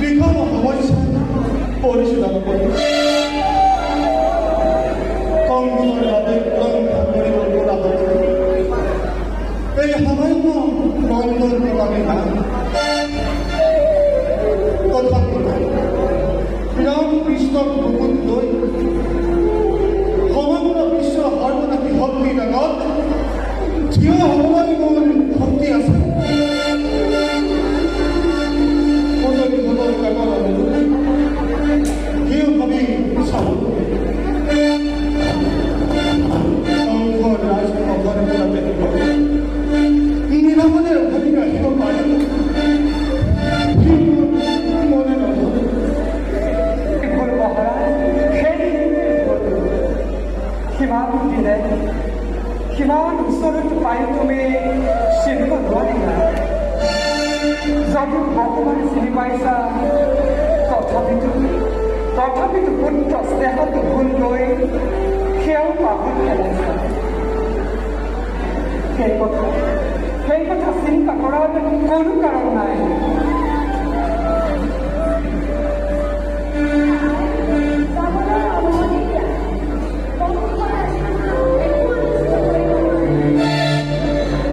বিষম সমস্যা পৰিশোধন কৰি কংসৰ বাবে উলংঘা কৰিব পৰা হ'ল। এই সামান্য বন্ধৰ বাবে তথাপি ৰামকৃষ্ণক বুকুত লৈ সমগ্ৰ বিশ্বৰ সৰ্বনাশী শক্তিৰ আগত থিয় হ'বলৈ মোৰ শক্তি আছে। কিমান ওচৰত পাই তুমি চিনিব নোৱাৰিলা। যদিও ভগৱান চিনি পাইছা, তথাপিতো পুত্ৰ স্নেহটো ভুল লৈ সেয়াও পাহৰি পেলাইছা। সেই কথা চিন্তা কৰাৰ কোনো কাৰণ নাই।